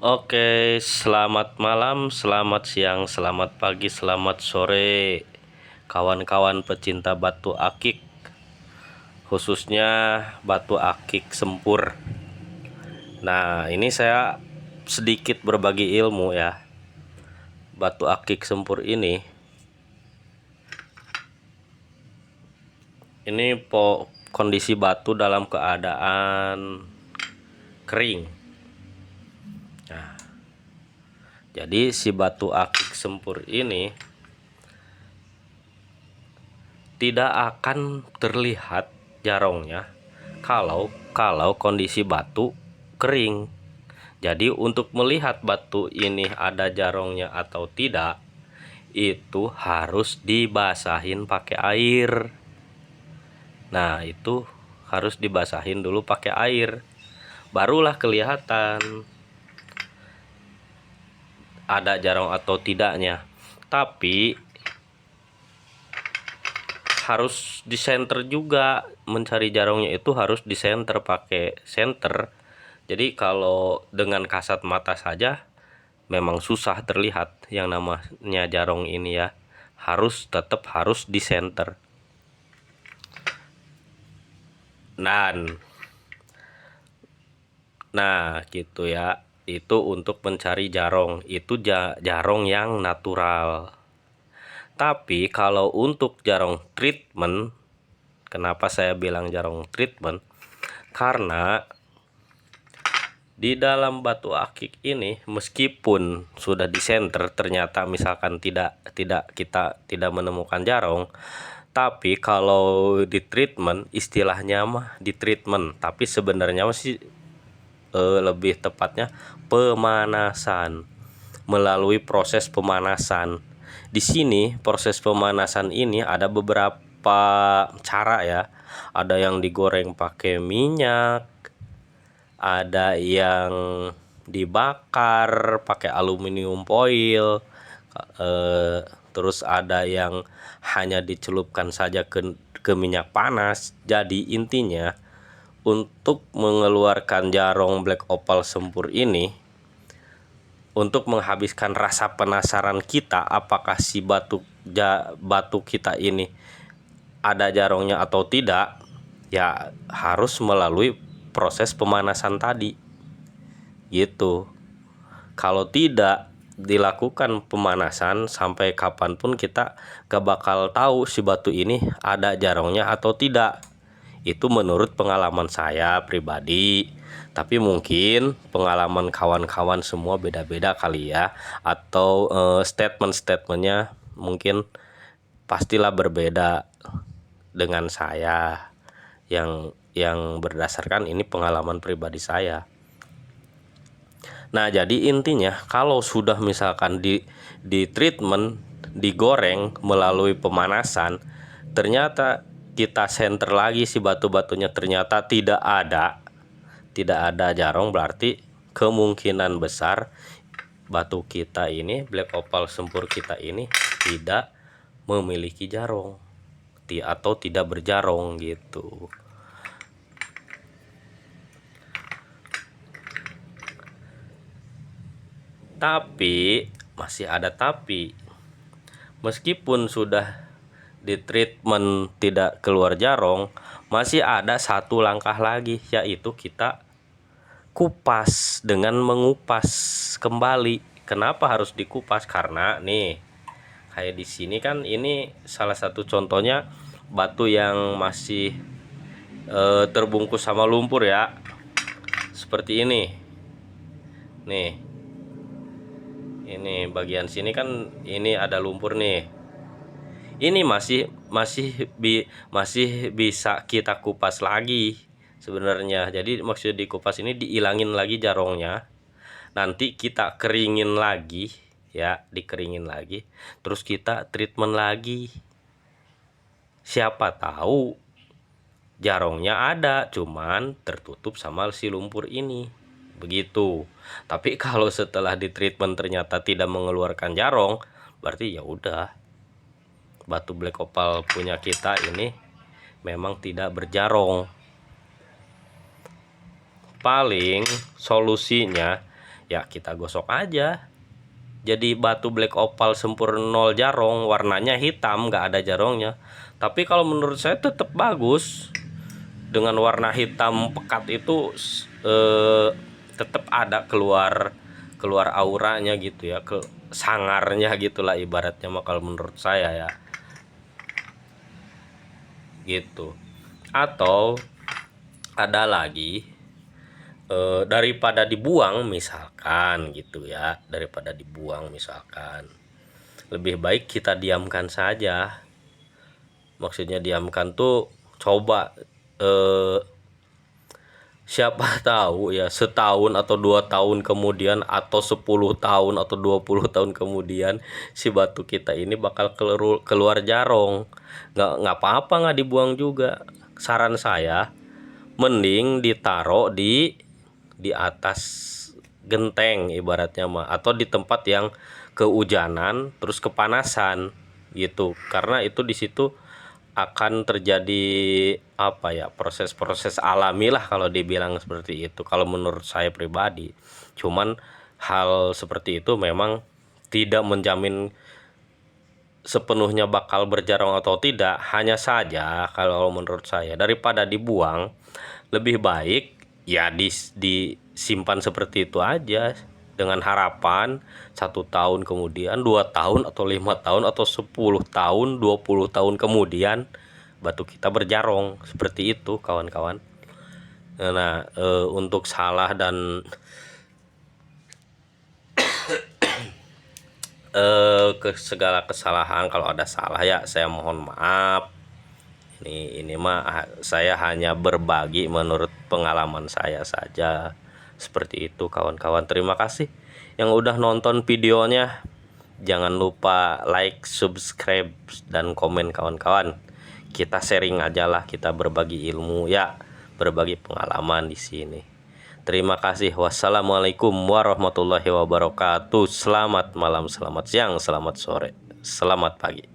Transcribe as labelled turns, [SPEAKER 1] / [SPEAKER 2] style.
[SPEAKER 1] Oke, selamat malam, selamat siang, selamat pagi, selamat sore, kawan-kawan pecinta batu akik, khususnya batu akik sempur. Nah, ini saya sedikit berbagi ilmu ya. Batu akik sempur ini kondisi batu dalam keadaan kering. Nah, jadi si batu akik sempur ini tidak akan terlihat jarongnya kalau kondisi batu kering. Jadi untuk melihat batu ini ada jarongnya atau tidak, itu harus dibasahin pakai air. Nah, itu harus dibasahin dulu pakai air, barulah kelihatan ada jarong atau tidaknya. Tapi harus di center juga, mencari jarongnya itu harus di center pakai center. Jadi kalau dengan kasat mata saja memang susah terlihat yang namanya jarong ini ya. Tetap harus di center. Nah gitu ya. Itu untuk mencari jarong. Itu jarong yang natural. Tapi kalau untuk jarong treatment, kenapa saya bilang jarong treatment? Karena di dalam batu akik ini meskipun sudah di center, ternyata misalkan kita tidak menemukan jarong, tapi kalau di treatment, istilahnya mah di treatment, tapi sebenarnya masih lebih tepatnya pemanasan. Melalui proses pemanasan. Di sini proses pemanasan ini ada beberapa cara ya. Ada yang digoreng pakai minyak, ada yang dibakar pakai aluminium foil, terus ada yang hanya dicelupkan saja ke minyak panas. Jadi intinya untuk mengeluarkan jarong black opal sempur ini, untuk menghabiskan rasa penasaran kita apakah si batu kita ini ada jarongnya atau tidak, ya harus melalui proses pemanasan tadi gitu. Kalau tidak dilakukan pemanasan, sampai kapanpun kita gak bakal tahu si batu ini ada jarongnya atau tidak. Itu menurut pengalaman saya pribadi, tapi mungkin pengalaman kawan-kawan semua beda-beda kali ya, atau statement-statementnya mungkin pastilah berbeda dengan saya yang berdasarkan ini pengalaman pribadi saya. Nah, jadi intinya kalau sudah misalkan di treatment, digoreng melalui pemanasan, ternyata kita center lagi si batu-batunya, ternyata tidak ada jarong, berarti kemungkinan besar batu kita ini, black opal sempur kita ini tidak memiliki jarong atau tidak berjarong gitu. Tapi masih ada tapi. Meskipun sudah di treatment tidak keluar jarong, masih ada satu langkah lagi, yaitu kita kupas dengan mengupas kembali. Kenapa harus dikupas? Karena nih, kayak di sini kan, ini salah satu contohnya batu yang masih terbungkus sama lumpur ya. Seperti ini. Nih. Ini bagian sini kan ini ada lumpur nih. Ini masih bisa kita kupas lagi sebenarnya. Jadi maksud dikupas ini diilangin lagi jarongnya. Nanti kita keringin lagi ya, dikeringin lagi. Terus kita treatment lagi. Siapa tahu jarongnya ada, cuman tertutup sama si lumpur ini. Begitu. Tapi kalau setelah di treatment ternyata tidak mengeluarkan jarong, berarti ya udah, batu black opal punya kita ini memang tidak berjarong. Paling solusinya ya kita gosok aja jadi batu black opal sempurna nol jarong, warnanya hitam nggak ada jarongnya. Tapi kalau menurut saya tetap bagus dengan warna hitam pekat itu, tetap ada keluar auranya gitu ya, sangarnya gitulah ibaratnya mah kalau menurut saya ya gitu. Atau ada lagi, daripada dibuang misalkan gitu ya, daripada dibuang misalkan, lebih baik kita diamkan saja. Maksudnya diamkan tuh coba, siapa tahu ya setahun atau 2 tahun kemudian atau 10 tahun atau 20 tahun kemudian si batu kita ini bakal keluar jarong. Nggak apa-apa, nggak dibuang juga. Saran saya mending ditaruh di atas genteng ibaratnya mah, atau di tempat yang kehujanan terus kepanasan gitu, karena itu di situ akan terjadi apa ya, proses-proses alami lah kalau dibilang seperti itu kalau menurut saya pribadi. Cuman hal seperti itu memang tidak menjamin sepenuhnya bakal berjarong atau tidak. Hanya saja kalau menurut saya daripada dibuang, lebih baik ya disimpan seperti itu aja, dengan harapan 1 tahun kemudian, 2 tahun atau 5 tahun atau 10 tahun 20 tahun kemudian batu kita berjarong seperti itu kawan-kawan. Nah, untuk salah dan ke segala kesalahan, kalau ada salah ya saya mohon maaf. Ini mah saya hanya berbagi menurut pengalaman saya saja. Seperti itu kawan-kawan. Terima kasih yang udah nonton videonya. Jangan lupa like, subscribe, dan komen kawan-kawan. Kita sharing aja lah, kita berbagi ilmu ya, berbagi pengalaman di sini. Terima kasih. Wassalamualaikum warahmatullahi wabarakatuh. Selamat malam, selamat siang, selamat sore, selamat pagi.